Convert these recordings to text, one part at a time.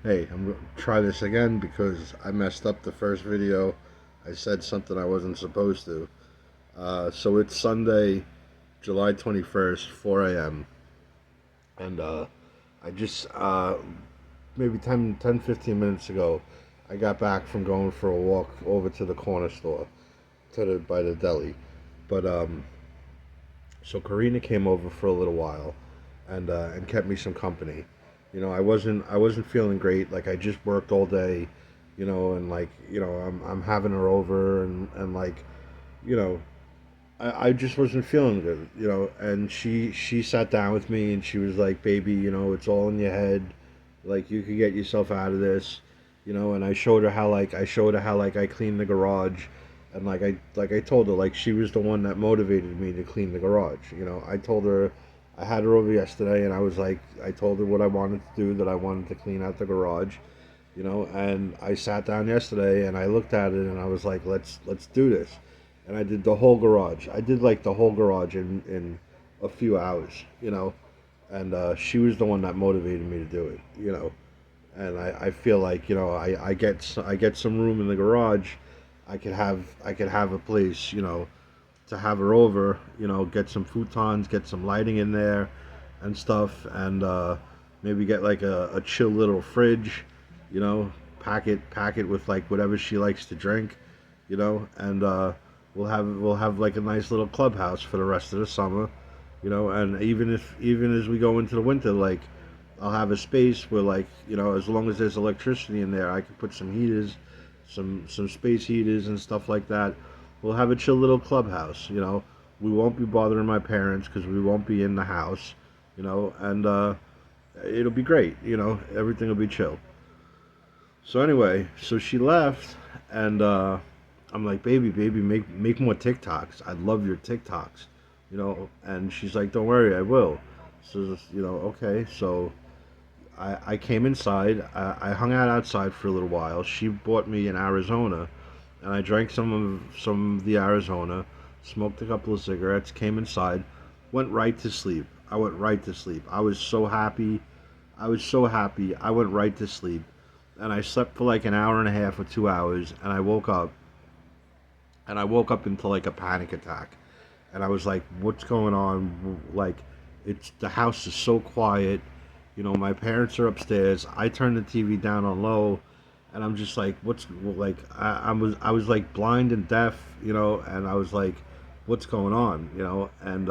Hey, I'm going to try this again because I messed up the first video. I said something I wasn't supposed to. So it's Sunday, July 21st, 4 a.m. And I just, maybe 15 minutes ago, I got back from going for a walk over to the corner store by the deli. But, so Karina came over for a little while and kept me some company. I wasn't feeling great. Like I just worked all day, and like I'm having her over and like you know I just wasn't feeling good, and she sat down with me and she was like, baby, it's all in your head, like you could get yourself out of this, and I showed her how I cleaned the garage, and like I told her, like she was the one that motivated me to clean the garage. I told her, I had her over yesterday and I told her what I wanted to do, that I wanted to clean out the garage, and I sat down yesterday and I looked at it and I was like, let's do this. And I did the whole garage. I did like the whole garage in a few hours, and she was the one that motivated me to do it, and I feel like, I get some room in the garage. I could have a place, to have her over, get some futons, get some lighting in there and stuff, and maybe get like a chill little fridge, you know, pack it with like whatever she likes to drink, and we'll have like a nice little clubhouse for the rest of the summer, and even as we go into the winter, like I'll have a space where, like, as long as there's electricity in there, I can put some heaters, some space heaters and stuff like that. We'll have a chill little clubhouse. We won't be bothering my parents because we won't be in the house. And it'll be great. Everything will be chill. So anyway, so she left, and I'm like, baby, make more TikToks. I love your TikToks. And she's like, don't worry, I will. So okay. So I came inside. I hung out outside for a little while. She bought me an Arizona, and I drank some of the Arizona, smoked a couple of cigarettes, came inside, went right to sleep. I went right to sleep. I was so happy. I was so happy. I went right to sleep, and I slept for like an hour and a half or 2 hours, and I woke up into like a panic attack, and I was like, "What's going on?" Like, it's the house is so quiet. My parents are upstairs. I turned the TV down on low, and I'm just like, "What's like?" I was like blind and deaf, and I was like, "What's going on?" And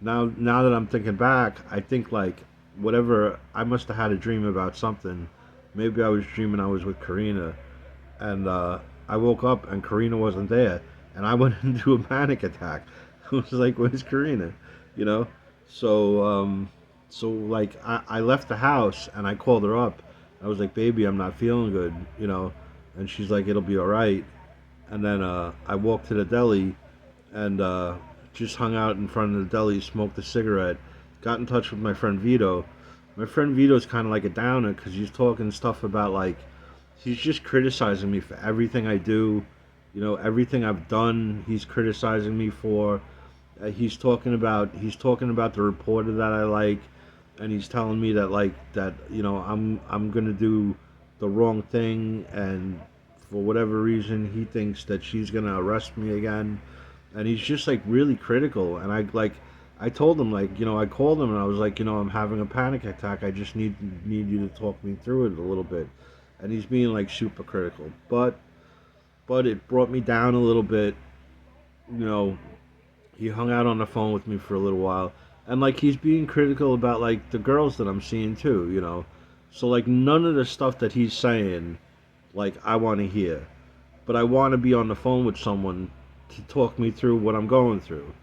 now that I'm thinking back, I think like whatever, I must have had a dream about something. Maybe I was dreaming I was with Karina, and I woke up and Karina wasn't there, and I went into a panic attack. I was like, "Where's Karina?" You know. So like I left the house and I called her up. I was like, "Baby, I'm not feeling good," and she's like, "It'll be all right." And then I walked to the deli and just hung out in front of the deli, smoked a cigarette, got in touch with my friend Vito. My friend Vito's kind of like a downer because he's talking stuff about like he's just criticizing me for everything I do, everything I've done. He's criticizing me for. He's talking about the reporter that I like, and he's telling me that I'm gonna do the wrong thing, and for whatever reason he thinks that she's gonna arrest me again, and he's just like really critical. And I told him, like, I called him and I was like, I'm having a panic attack. I just need you to talk me through it a little bit. And he's being like super critical, but it brought me down a little bit. You know, he hung out on the phone with me for a little while, and like he's being critical about like the girls that I'm seeing too. So like none of the stuff that he's saying, like I want to hear, but I want to be on the phone with someone to talk me through what I'm going through.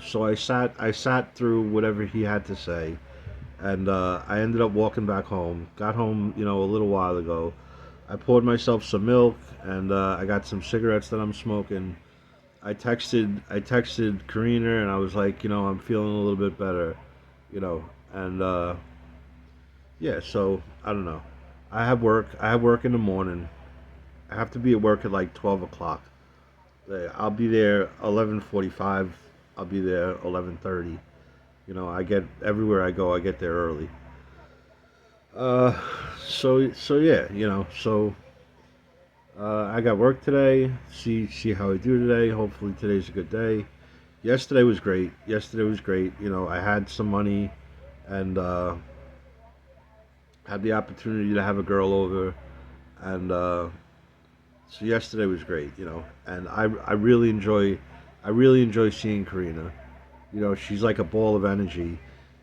So I sat through whatever he had to say, and I ended up walking back home. Got home, a little while ago. I poured myself some milk, and I got some cigarettes that I'm smoking. I texted Karina, and I was like, I'm feeling a little bit better, and yeah. So I don't know. I have work. I have work in the morning. I have to be at work at like 12 o'clock. I'll be there 11:45. I'll be there 11:30. I get everywhere I go. I get there early. Uh, so yeah, I got work today. See how I do today. Hopefully today's a good day. Yesterday was great. Yesterday was great. I had some money and had the opportunity to have a girl over, and so yesterday was great. And I really enjoy seeing Karina. She's like a ball of energy,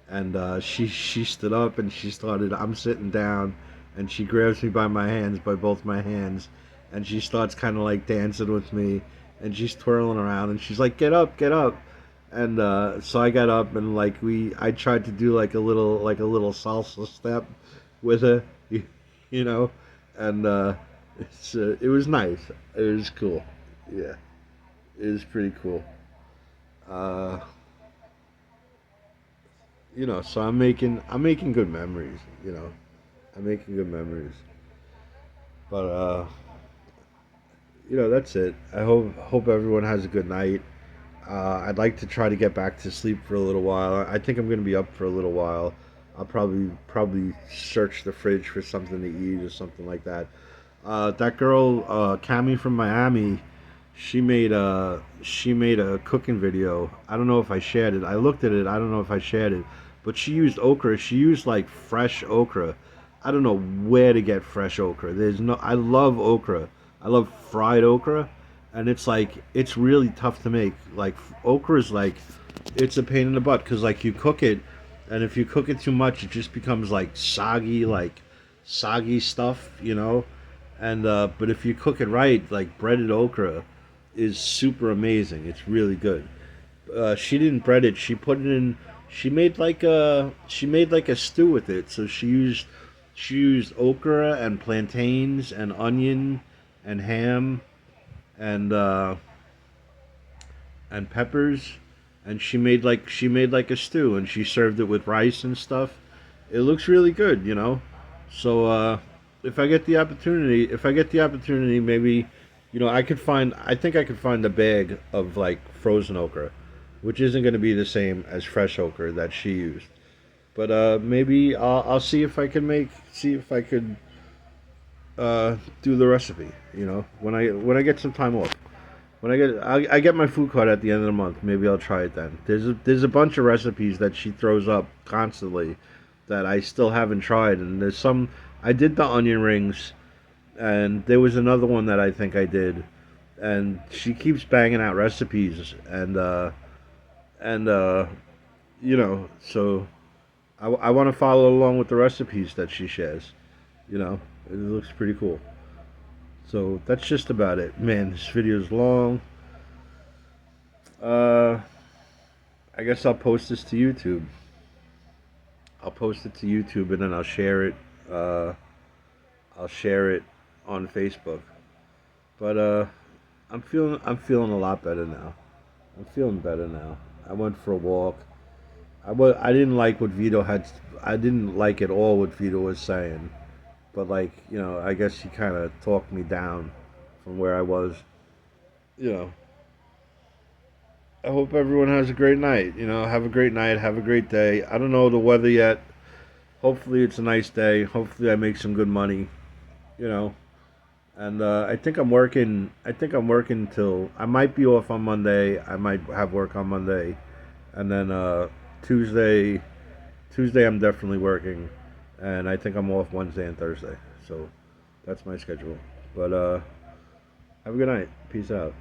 and she stood up and she started. I'm sitting down, and she grabs me by my hands, by both my hands, and she starts kind of like dancing with me, and she's twirling around, and she's like, "Get up, get up!" And so I got up and I tried to do like a little salsa step with her, you know, and it was nice. It was cool. Yeah, it was pretty cool. Uh, so I'm making good memories. I'm making good memories. But that's it. I hope everyone has a good night. I'd like to try to get back to sleep for a little while. I think I'm gonna be up for a little while. I'll probably search the fridge for something to eat or something like that. That girl, Cami from Miami, she made a cooking video. I don't know if I shared it. I looked at it. I don't know if I shared it, but she used okra. She used like fresh okra. I don't know where to get fresh okra. There's no. I love okra. I love fried okra, and it's really tough to make. Like okra is like it's a pain in the butt because like you cook it, and if you cook it too much, it just becomes like soggy stuff. And but if you cook it right, like breaded okra is super amazing. It's really good. She didn't bread it. She put it in. She made like a stew with it. So she used okra and plantains and onion and ham and peppers, and she made like a stew, and she served it with rice and stuff. It looks really good. So if I get the opportunity, maybe I think I could find a bag of like frozen okra, which isn't going to be the same as fresh okra that she used. But maybe I'll see if I could do the recipe. When I get some time off. When I get my food card at the end of the month, maybe I'll try it then. There's a bunch of recipes that she throws up constantly that I still haven't tried, and there's some I did the onion rings, and there was another one that I think I did, and she keeps banging out recipes, and so I want to follow along with the recipes that she shares. It looks pretty cool. So that's just about it. Man, this video's long. Uh, I guess I'll post this to YouTube. I'll post it to YouTube and then I'll share it. I'll share it on Facebook. But I'm feeling a lot better now. I'm feeling better now. I went for a walk. I didn't like what Vito had. I didn't like at all what Vito was saying. But I guess he kind of talked me down from where I was. You know, I hope everyone has a great night. Have a great night. Have a great day. I don't know the weather yet. Hopefully it's a nice day. Hopefully I make some good money. You know, and I think I'm working. I think I'm working till I might be off on Monday. I might have work on Monday, and then Tuesday. Tuesday I'm definitely working, and I think I'm off Wednesday and Thursday. So that's my schedule. But have a good night. Peace out.